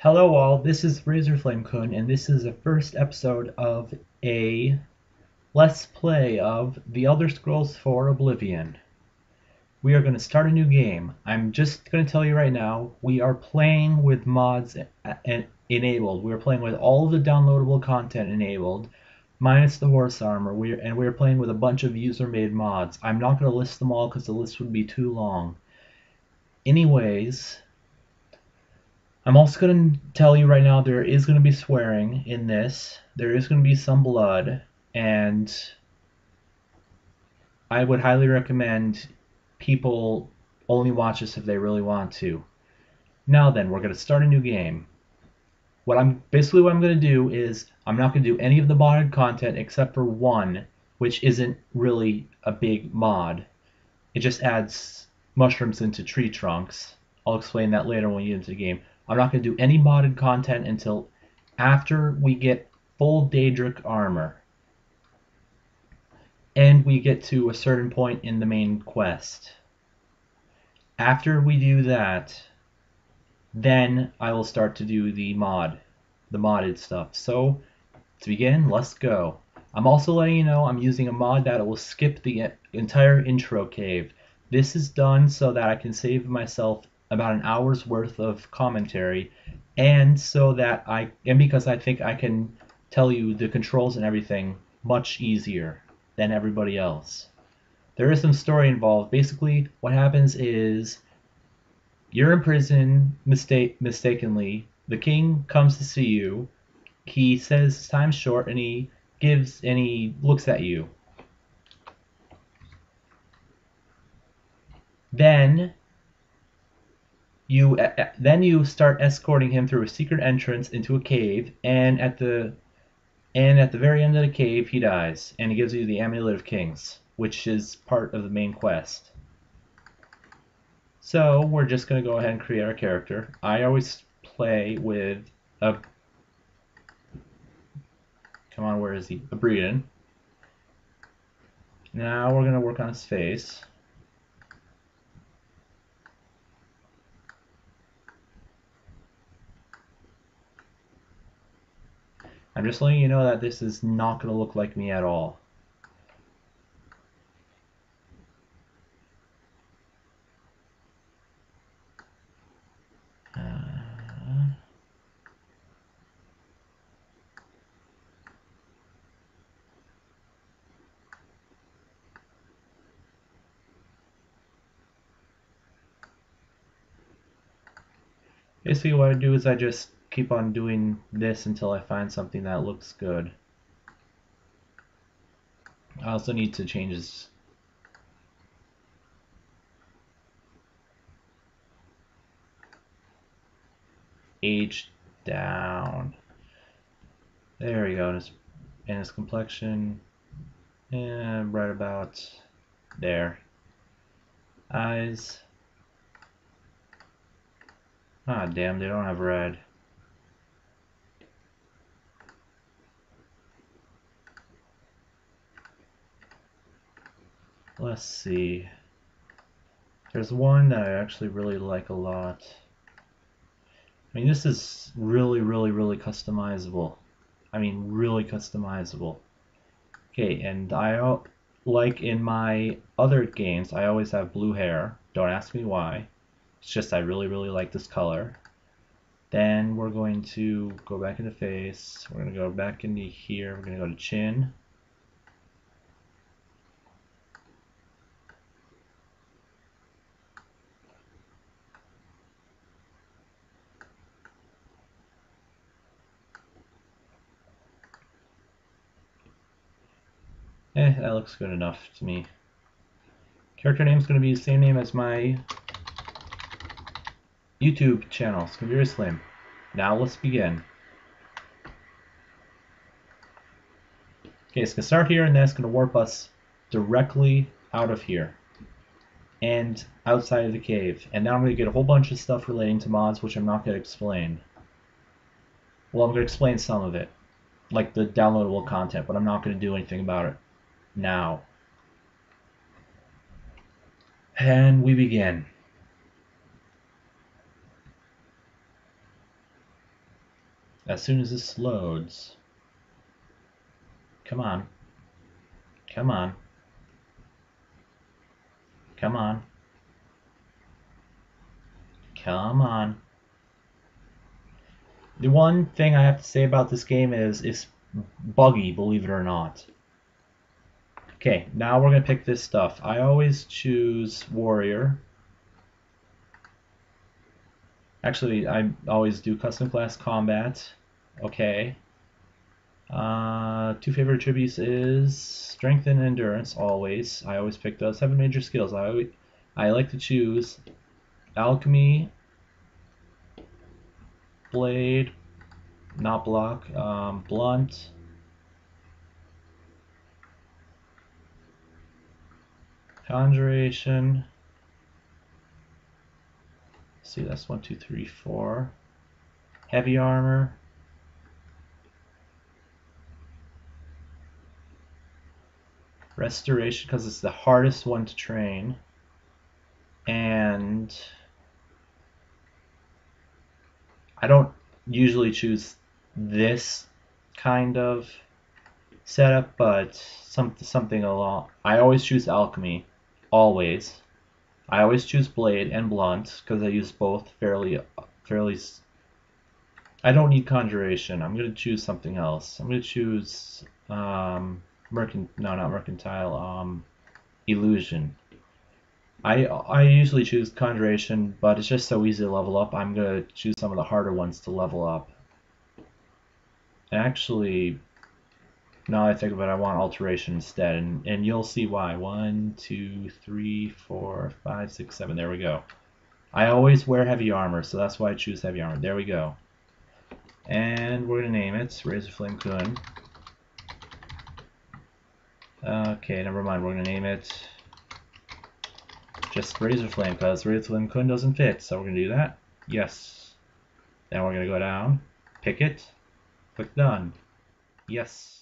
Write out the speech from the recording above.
Hello all, this is Razorflamekun, and this is the first episode of a Let's Play of The Elder Scrolls 4 Oblivion. We are going to start a new game. I'm just going to tell you right now, we are playing with mods enabled. We are playing with all of the downloadable content enabled, minus the horse armor, and we are playing with a bunch of user-made mods. I'm not going to list them all because the list would be too long. Anyways, I'm also going to tell you right now there is going to be swearing in this. There is going to be some blood, and I would highly recommend people only watch this if they really want to. Now then, we're going to start a new game. What I'm going to do is I'm not going to do any of the modded content except for one, which isn't really a big mod. It just adds mushrooms into tree trunks. I'll explain that later when we get into the game. I'm not going to do any modded content until after we get full Daedric armor. And we get to a certain point in the main quest. After we do that, then I will start to do the modded stuff. So, to begin, let's go. I'm also letting you know I'm using a mod that will skip the entire intro cave. This is done so that I can save myself about an hour's worth of commentary, and because I think I can tell you the controls and everything much easier than everybody else. There is some story involved. Basically, what happens is you're in prison mistakenly. The king comes to see you. He says time's short, and he looks at you. Then you start escorting him through a secret entrance into a cave, and at the very end of the cave he dies, and he gives you the Amulet of Kings, which is part of the main quest. So we're just going to go ahead and create our character. I always play with a... Come on, where is he? A Breeden. Now we're going to work on his face. I'm just letting you know that this is not going to look like me at all. Basically what I do is I just keep on doing this until I find something that looks good. I also need to change his... age down. There we go. And his complexion, and right about there. Eyes. Ah, damn, they don't have red. Let's see. There's one that I actually really like a lot. I mean, this is really, really, really customizable. I mean, really customizable. Okay, and like in my other games, I always have blue hair. Don't ask me why. It's just I really, really like this color. Then we're going to go back into face. We're going to go back into here. We're going to go to chin. That looks good enough to me. Character name is going to be the same name as my YouTube channel. It's going to be Razorflame. Now let's begin. Okay, it's going to start here, and then it's going to warp us directly out of here and outside of the cave. And now I'm going to get a whole bunch of stuff relating to mods, which I'm not going to explain. Well, I'm going to explain some of it, like the downloadable content, but I'm not going to do anything about it now. And we begin. as soon as this loads. Come on. Come on. Come on. Come on. The one thing I have to say about this game is it's buggy, believe it or not. Okay, now we're going to pick this stuff. I always choose warrior. Actually, I always do custom class combat. Okay. Two favorite attributes is strength and endurance, always. I always pick those. 7 major skills. I like to choose alchemy, blade, not block, blunt, conjuration. See, that's 1, 2, 3, 4. Heavy armor. Restoration, because it's the hardest one to train. And I don't usually choose this kind of setup, but something along. I always choose alchemy, always. I always choose blade and blunt because I use both fairly. I don't need conjuration. I'm gonna choose something else. I'm gonna choose not mercantile. Illusion. I usually choose conjuration, but it's just so easy to level up. I'm gonna choose some of the harder ones to level up. Actually, now that I think about it, I want alteration instead, and you'll see why. 1, 2, 3, 4, 5, 6, 7. There we go. I always wear heavy armor, so that's why I choose heavy armor. There we go. And we're gonna name it Razorflamekun. Okay, never mind. We're gonna name it just Razorflame because Razorflamekun doesn't fit, so we're gonna do that. Yes. Then we're gonna go down, pick it, click done. Yes.